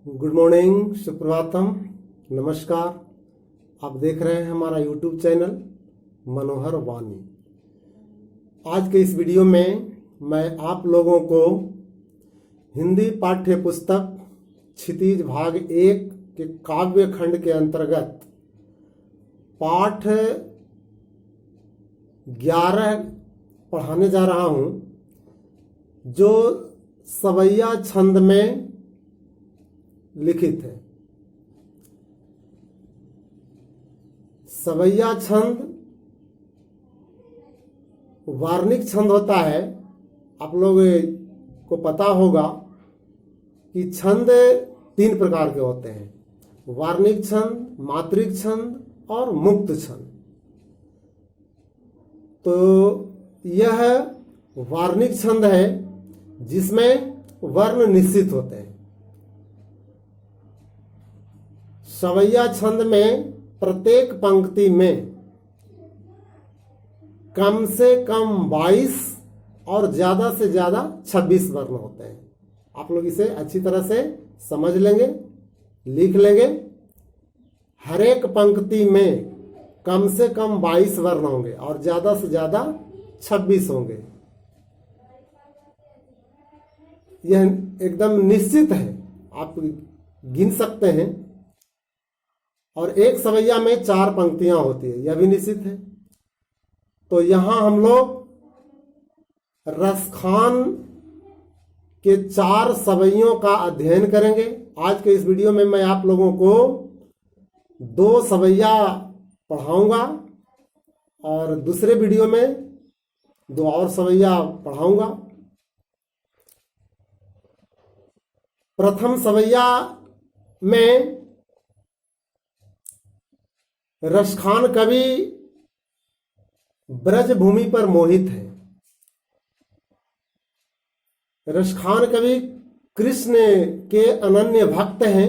Good morning, Suprabhatam, नमस्कार। आप देख रहे हैं हमारा यूट्यूब चैनल मनोहर वाणी। आज के इस वीडियो में मैं आप लोगों को हिंदी पाठ्य पुस्तक क्षितिज भाग 1 के काव्य खंड के अंतर्गत पाठ 11 पढ़ाने जा रहा हूँ, जो सवैया छंद में लिखित है। सवैया छंद वार्णिक छंद होता है। आप लोग को पता होगा कि छंद 3 प्रकार के होते हैं: वार्णिक छंद, मात्रिक छंद और मुक्त छंद। तो यह वार्णिक छंद है जिसमें वर्ण निश्चित होते हैं। सवैया छंद में प्रत्येक पंक्ति में कम से कम 22 और ज्यादा से ज्यादा 26 वर्ण होते हैं। आप लोग इसे अच्छी तरह से समझ लेंगे, लिख लेंगे। हर एक पंक्ति में कम से कम 22 वर्ण होंगे और ज्यादा से ज्यादा 26 होंगे। यह एकदम निश्चित है, आप गिन सकते हैं। और एक सवैया में 4 पंक्तियां होती है, यह भी निश्चित है। तो यहां हम लोग रसखान के 4 सवैयों का अध्ययन करेंगे। आज के इस वीडियो में मैं आप लोगों को 2 सवैया पढ़ाऊंगा और दूसरे वीडियो में 2 और सवैया पढ़ाऊंगा। प्रथम सवैया में रसखान कवि ब्रजभूमि पर मोहित है। रसखान कवि कृष्ण के अनन्य भक्त हैं।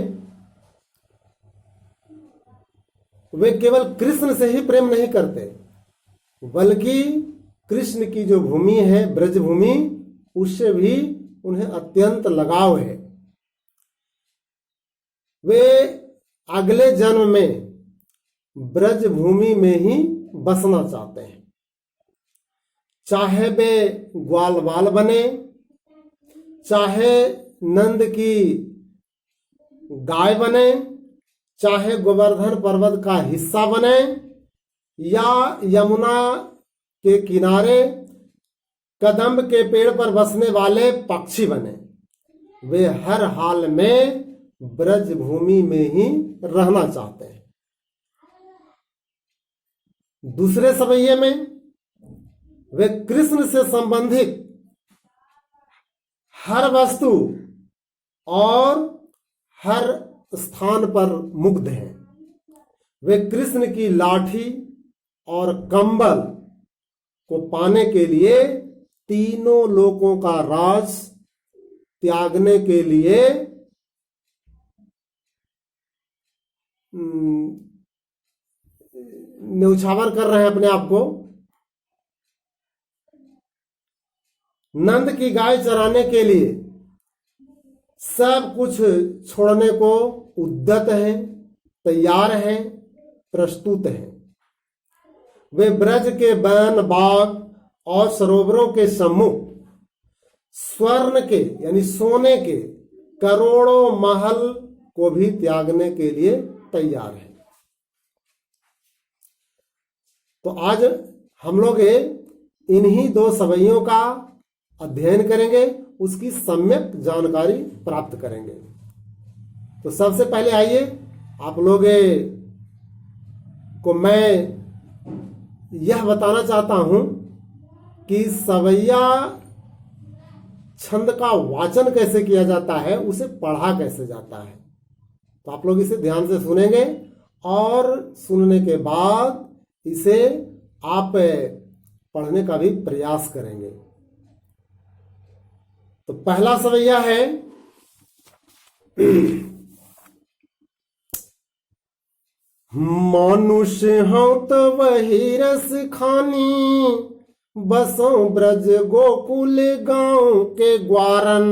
वे केवल कृष्ण से ही प्रेम नहीं करते, बल्कि कृष्ण की जो भूमि है ब्रजभूमि, उससे भी उन्हें अत्यंत लगाव है। वे अगले जन्म में ब्रजभूमि में ही बसना चाहते हैं। चाहे वे ग्वालवाल बने, चाहे नंद की गाय बने, चाहे गोवर्धन पर्वत का हिस्सा बने, या यमुना के किनारे कदम्ब के पेड़ पर बसने वाले पक्षी बने, वे हर हाल में ब्रजभूमि में ही रहना चाहते हैं। दूसरे सवैये में वे कृष्ण से संबंधित हर वस्तु और हर स्थान पर मुग्ध हैं। वे कृष्ण की लाठी और कंबल को पाने के लिए तीनों लोकों का राज त्यागने के लिए न्यौछावर कर रहे हैं अपने आप को। नंद की गाय चराने के लिए सब कुछ छोड़ने को उद्यत हैं, तैयार हैं, प्रस्तुत हैं। वे ब्रज के वन, बाग और सरोवरों के सम्मुख स्वर्ण के यानी सोने के करोड़ों महल को भी त्यागने के लिए तैयार है। तो आज हम लोग इन्हीं 2 सवैयों का अध्ययन करेंगे, उसकी सम्यक जानकारी प्राप्त करेंगे। तो सबसे पहले आइए, आप लोग को मैं यह बताना चाहता हूं कि सवैया छंद का वाचन कैसे किया जाता है, उसे पढ़ा कैसे जाता है। तो आप लोग इसे ध्यान से सुनेंगे और सुनने के बाद इसे आप पढ़ने का भी प्रयास करेंगे। तो पहला सवैया है मनुष्य हूं तो वही रस खानी, बसों ब्रज गोकुल गांव के ग्वारन।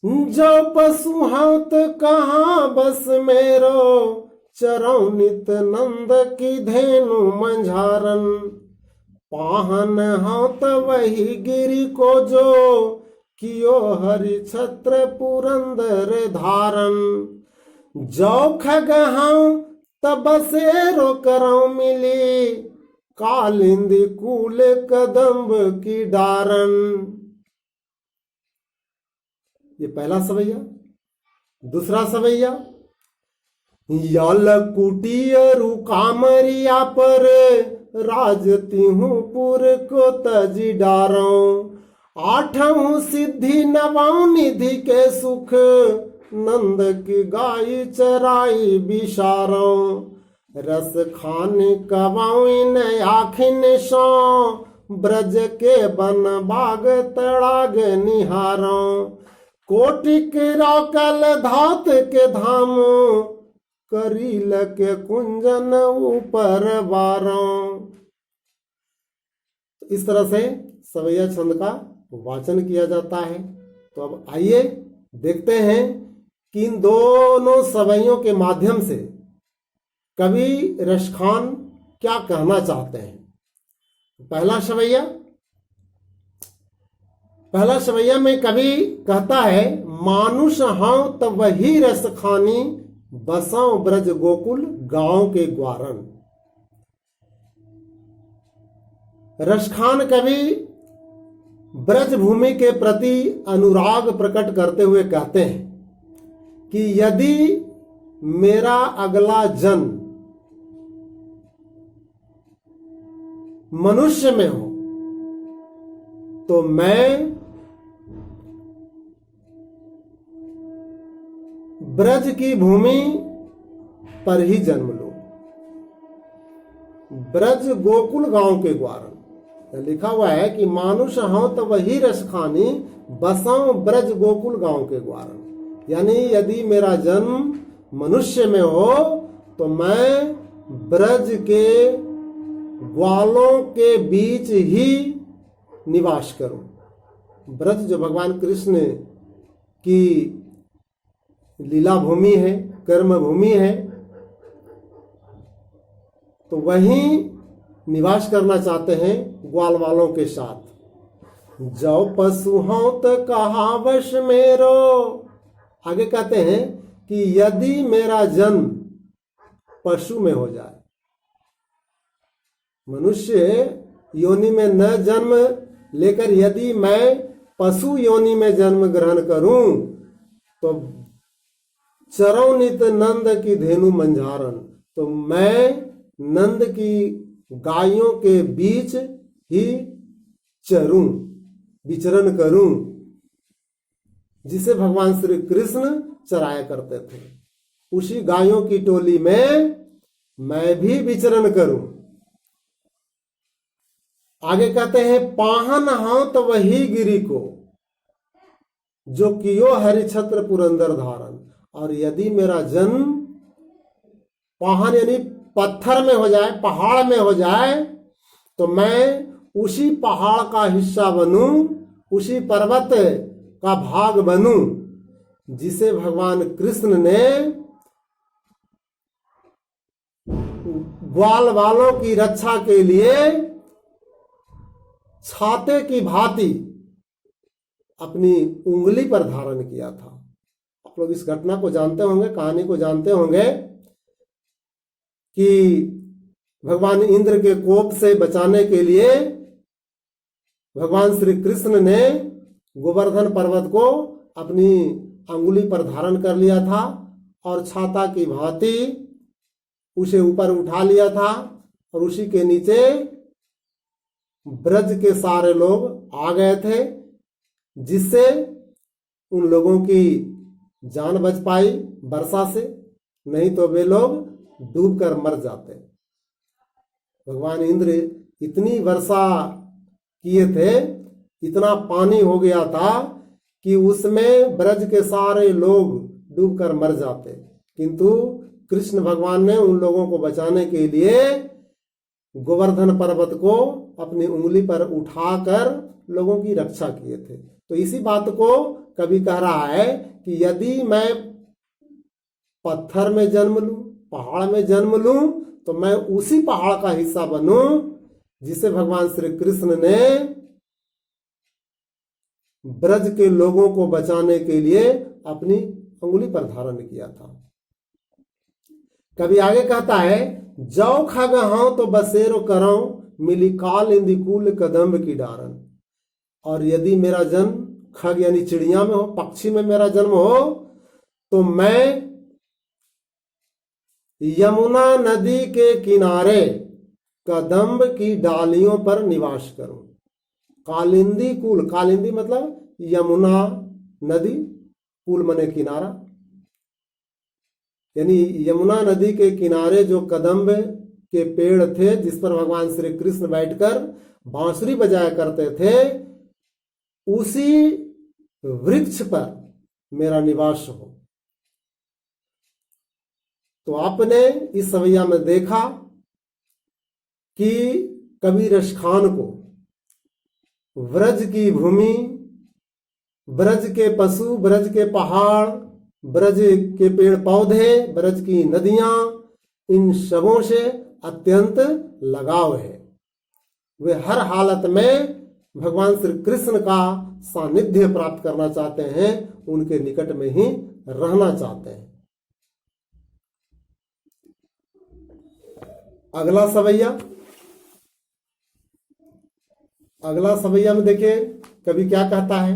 जो पशु हूं तो कहाँ बस मेरो, चरौ नित नंद की धेनु मंझारन। पाहन हूं तो वही गिरी को जो, कियो हरि छत्र पुरंदर धारन। जो खग हूं तब बसेरो करौ मिली, कालिंदी कूल कदम्ब की डारन। ये पहला सवैया। दूसरा सवैया, यल कुटियरु कामरिया पर, राजती हूँ पुर को तजी डारो। आठों सिद्धि नवौ निधि के सुख, नंद की गाय चराई बिसारो। रस खाने कवाइन आखिन सो, ब्रज के बन बाग तड़ाग निहारो। कोटिक रौकल धात के धाम, करील के कुंजन ऊपर बारो। इस तरह से सवैया छंद का वाचन किया जाता है। तो अब आइए देखते हैं कि इन दोनों सवैयों के माध्यम से कवि रसखान क्या कहना चाहते हैं। पहला सवैया में कवि कहता है, मानुष हूं तब वही रस खानी, बसों ब्रज गोकुल गांव के ग्वारन। रसखान कवि ब्रज भूमि के प्रति अनुराग प्रकट करते हुए कहते हैं कि यदि मेरा अगला जन्म मनुष्य में हो तो मैं ब्रज की भूमि पर ही जन्म लूं। ब्रज गोकुल गांव के ग्वारन लिखा हुआ है कि मानुष हूं तो वही रस खानी, बसों ब्रज गोकुल गांव के ग्वारन। यानी यदि मेरा जन्म मनुष्य में हो तो मैं ब्रज के ग्वालों के बीच ही निवास करूं। ब्रज जो भगवान कृष्ण की लीला भूमि है, कर्म भूमि है, तो वहीं निवास करना चाहते हैं ग्वाल वालों के साथ। जो पशु हों तो कहा वश मेरो। आगे कहते हैं कि यदि मेरा जन्म पशु में हो जाए, मनुष्य योनि में न जन्म लेकर यदि मैं पशु योनि में जन्म ग्रहण करूं तो चरौ नित नंद की धेनु मंझारन, तो मैं नंद की गायों के बीच ही चरूं, विचरण करूं, जिसे भगवान श्री कृष्ण चराया करते थे। उसी गायों की टोली में मैं भी विचरण करूं। आगे कहते हैं, पाहन हूं तो वही गिरी को, जो कियो हरिछत्र पुरंदर धारन। और यदि मेरा जन्म पाहन यानी पत्थर में हो जाए, पहाड़ में हो जाए, तो मैं उसी पहाड़ का हिस्सा बनूं, उसी पर्वत का भाग बनूं, जिसे भगवान कृष्ण ने ग्वाल वालों की रक्षा के लिए छाते की भांति अपनी उंगली पर धारण किया था। आप लोग इस घटना को जानते होंगे, कहानी को जानते होंगे कि भगवान इंद्र के कोप से बचाने के लिए भगवान श्री कृष्ण ने गोवर्धन पर्वत को अपनी अंगुली पर धारण कर लिया था और छाता की भांति उसे ऊपर उठा लिया था, और उसी के नीचे ब्रज के सारे लोग आ गए थे, जिससे उन लोगों की जान बच पाई वर्षा से, नहीं तो वे लोग डूबकर मर जाते। भगवान इंद्र इतनी वर्षा किए थे, इतना पानी हो गया था कि उसमें ब्रज के सारे लोग डूबकर मर जाते, किंतु कृष्ण भगवान ने उन लोगों को बचाने के लिए गोवर्धन पर्वत को अपनी उंगली पर उठाकर लोगों की रक्षा किए थे। तो इसी बात को कवि कह रहा है कि यदि मैं पत्थर में जन्म लूं, पहाड़ में जन्म लूं, तो मैं उसी पहाड़ का हिस्सा बनूं जिसे भगवान श्री कृष्ण ने ब्रज के लोगों को बचाने के लिए अपनी अंगुली पर धारण किया था। कभी आगे कहता है, जौ खग हूं तो बसेरो करऊं, मिली काल इंदी कूल कदम्ब की डारन। और यदि मेरा जन्म खग यानी चिड़िया में हो, पक्षी में मेरा जन्म हो, तो मैं यमुना नदी के किनारे कदम्ब की डालियों पर निवास करूं। कालिंदी कूल, कालिंदी मतलब यमुना नदी, कूल मने किनारा, यानी यमुना नदी के किनारे जो कदम्ब के पेड़ थे जिस पर भगवान श्री कृष्ण बैठकर बांसुरी बजाया करते थे, उसी वृक्ष पर मेरा निवास हो। तो आपने इस सवैया में देखा कि कवि रसखान को ब्रज की भूमि, ब्रज के पशु, ब्रज के पहाड़, ब्रज के पेड़ पौधे, ब्रज की नदियां, इन सबों से अत्यंत लगाव है। वे हर हालत में भगवान श्री कृष्ण का सानिध्य प्राप्त करना चाहते हैं, उनके निकट में ही रहना चाहते हैं। अगला सवैया में देखिए कवि क्या कहता है,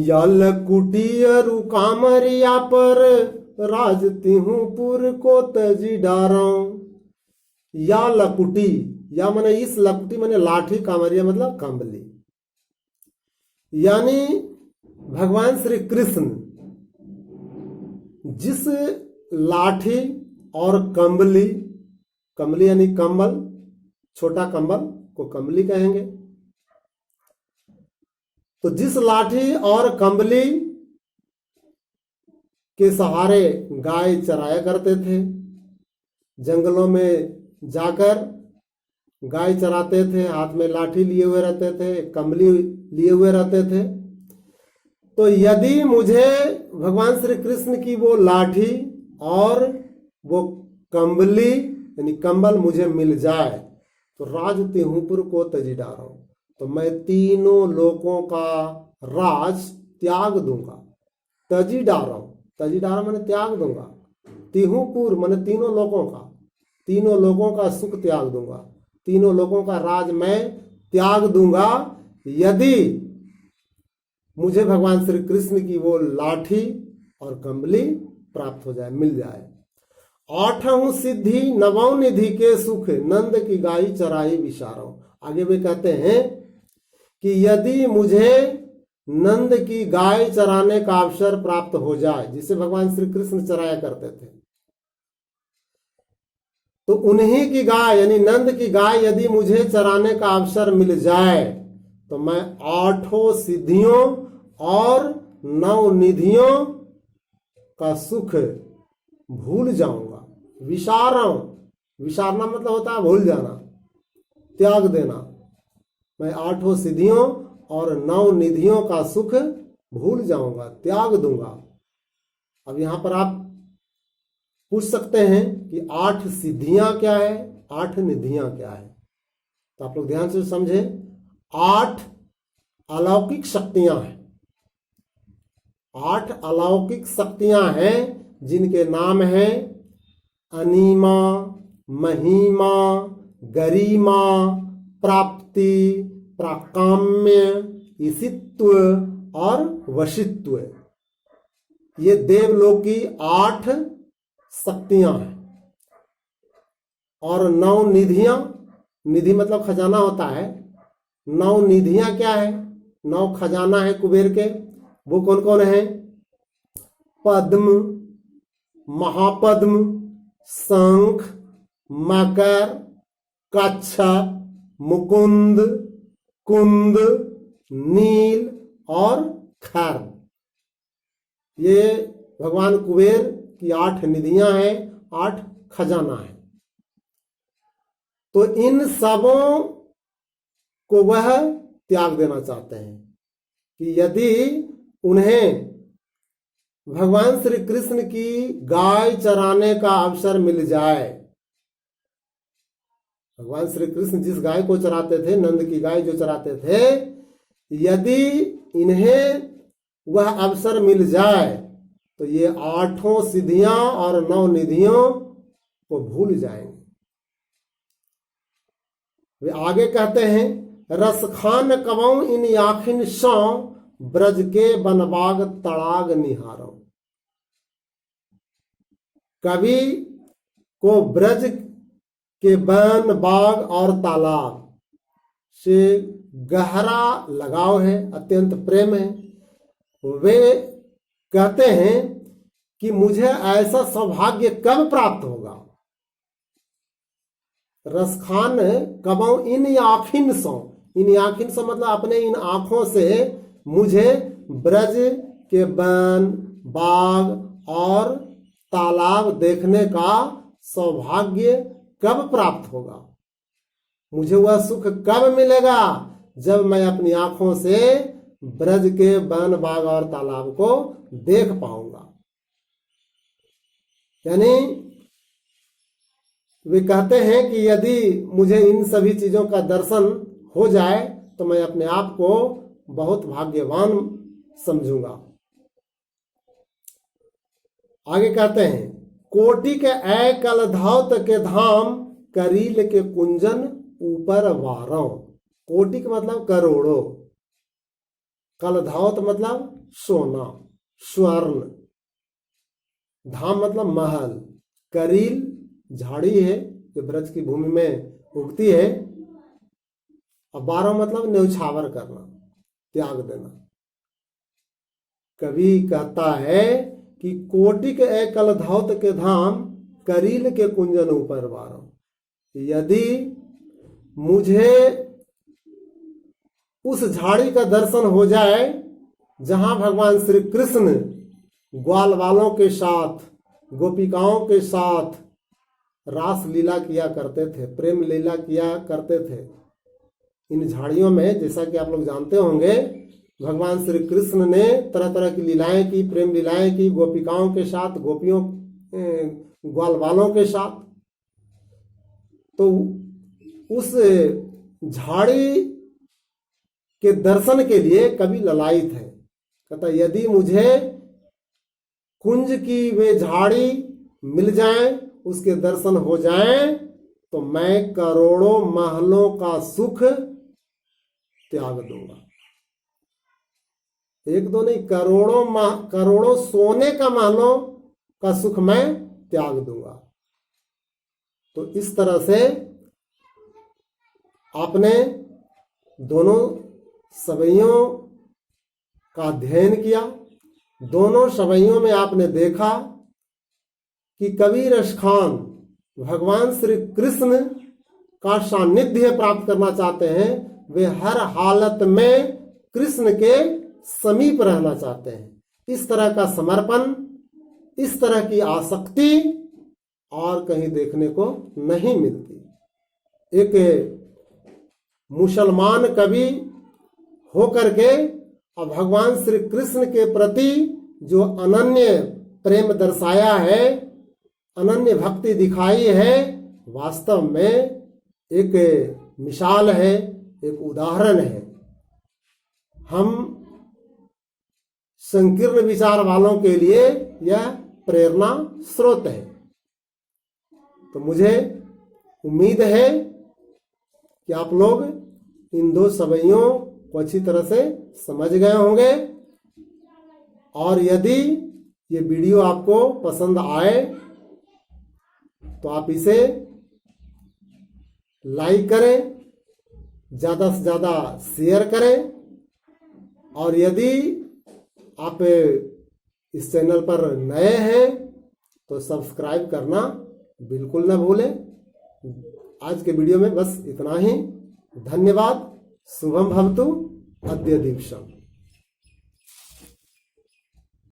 यल कुटियरु कामरिया पर राजती हूं पुर को तजी डाराऊं। या लकुटी, या माने इस लकुटी माने लाठी, कामरिया मतलब कंबली। यानी भगवान श्री कृष्ण जिस लाठी और कंबली, कंबली यानी कंबल, छोटा कंबल को कंबली कहेंगे, तो जिस लाठी और कंबली के सहारे गाय चराया करते थे, जंगलों में जाकर गाय चराते थे, हाथ में लाठी लिए हुए रहते थे, कंबली लिए हुए रहते थे, तो यदि मुझे भगवान श्री कृष्ण की वो लाठी और वो कंबली यानी कंबल मुझे मिल जाए, तो राज तिहुपुर को तजी डाराऊं, तो मैं तीनों लोगों का राज त्याग दूंगा। तजी डाराऊं, तजी डारा मैंने त्याग दूंगा, तिहुपुर मैंने तीनों लोगों का सुख त्याग दूंगा, तीनों लोगों का राज मैं त्याग दूंगा, यदि मुझे भगवान श्री कृष्ण की वो लाठी और कंबली प्राप्त हो जाए, मिल जाए। आठों सिद्धि नवों निधि के सुख, नंद की गाय चराई विचारो। आगे वे कहते हैं कि यदि मुझे नंद की गाय चराने का अवसर प्राप्त हो जाए, जिसे भगवान श्री कृष्ण चराया करते थे, तो उन्हीं की गाय यानी नंद की गाय यदि मुझे चराने का अवसर मिल जाए, तो मैं आठों सिद्धियों और 9 निधियों का सुख भूल जाऊंगा। विसारना मतलब होता है भूल जाना, त्याग देना। मैं 8 सिद्धियों और 9 निधियों का सुख भूल जाऊंगा, त्याग दूंगा। अब यहां पर आप पूछ सकते हैं कि 8 सिद्धियां क्या है, 8 निधियां क्या है, तो आप लोग ध्यान से समझे। 8 अलौकिक शक्तियां हैं, 8 अलौकिक शक्तियां हैं जिनके नाम हैं अनीमा, महिमा, गरिमा, प्राप्ति, प्राकाम्य, ईशित्व और वशित्व। ये देवलोक की 8 शक्तियां हैं। और 9 निधियां, निधि मतलब खजाना होता है। 9 निधियां क्या है, 9 खजाना है कुबेर के, वो कौन कौन है? पद्म, महापद्म, शंख, मकर, कच्छप, मुकुंद, कुंद, नील और खर्व। ये भगवान कुबेर की 8 निधियां हैं, 8 खजाना है। तो इन सबों को वह त्याग देना चाहते हैं कि यदि उन्हें भगवान श्री कृष्ण की गाय चराने का अवसर मिल जाए, भगवान श्री कृष्ण जिस गाय को चराते थे, नंद की गाय जो चराते थे, यदि इन्हें वह अवसर मिल जाए तो ये 8 सिद्धियां और 9 निधियों को भूल जाएंगे। वे आगे कहते हैं, रसखान कवौ इन आखिन सौ ब्रज के बनबाग तड़ाग निहारो। कवि को ब्रज के वन, बाग और तालाब से गहरा लगाव है, अत्यंत प्रेम है। वे कहते हैं कि मुझे ऐसा सौभाग्य कब प्राप्त होगा। रसखान कबौ इन आँखिन सो, इन आँखिन सो मतलब अपने इन आंखों से मुझे ब्रज के वन, बाग और तालाब देखने का सौभाग्य कब प्राप्त होगा। मुझे वह सुख कब मिलेगा जब मैं अपनी आंखों से ब्रज के वन, बाग और तालाब को देख पाऊंगा। यानी वे कहते हैं कि यदि मुझे इन सभी चीजों का दर्शन हो जाए तो मैं अपने आप को बहुत भाग्यवान समझूंगा। आगे कहते हैं, कोटि के ऐ कलधौत के धाम, करील के कुंजन ऊपर वारों। कोटि का मतलब करोड़ों, कलधौत मतलब सोना, स्वर्ण, धाम मतलब महल, करील झाड़ी है जो ब्रज की भूमि में उगती है, और 12 मतलब न्यौछावर करना, त्याग देना। कवि कहता है कि कोटि के एक कलधौत के धाम, करील के कुंजन ऊपर वारों। यदि मुझे उस झाड़ी का दर्शन हो जाए जहां भगवान श्री कृष्ण ग्वाल वालों के साथ, गोपिकाओं के साथ रास लीला किया करते थे, प्रेम लीला किया करते थे। इन झाड़ियों में, जैसा कि आप लोग जानते होंगे, भगवान श्री कृष्ण ने तरह तरह की लीलाएं की, प्रेम लीलाएं की गोपिकाओं के साथ, गोपियों ग्वाल वालों के साथ। तो उस झाड़ी के दर्शन के लिए कवि ललायित है। कहता यदि मुझे कुंज की वे झाड़ी मिल जाए, उसके दर्शन हो जाए, तो मैं करोड़ों महलों का सुख त्याग दूंगा। एक दो नहीं, करोड़ों सोने का महलों का सुख मैं त्याग दूंगा। तो इस तरह से आपने दोनों सवैयों का अध्ययन किया। दोनों सवैयों में आपने देखा कि कवि रसखान भगवान श्री कृष्ण का सानिध्य प्राप्त करना चाहते हैं। वे हर हालत में कृष्ण के समीप रहना चाहते हैं। इस तरह का समर्पण, इस तरह की आसक्ति और कहीं देखने को नहीं मिलती। एक मुसलमान कवि होकर के और भगवान श्री कृष्ण के प्रति जो अनन्य प्रेम दर्शाया है, अनन्य भक्ति दिखाई है, वास्तव में एक मिसाल है, एक उदाहरण है। हम संकीर्ण विचार वालों के लिए यह प्रेरणा स्रोत है। तो मुझे उम्मीद है कि आप लोग इन दो सवैयों को अच्छी तरह से समझ गए होंगे। और यदि ये वीडियो आपको पसंद आए तो आप इसे लाइक करें, ज़्यादा से ज़्यादा शेयर करें। और यदि आप इस चैनल पर नए हैं तो सब्सक्राइब करना बिल्कुल ना भूलें। आज के वीडियो में बस इतना ही। धन्यवाद। शुभम भवतु। अद्य दिवसम्।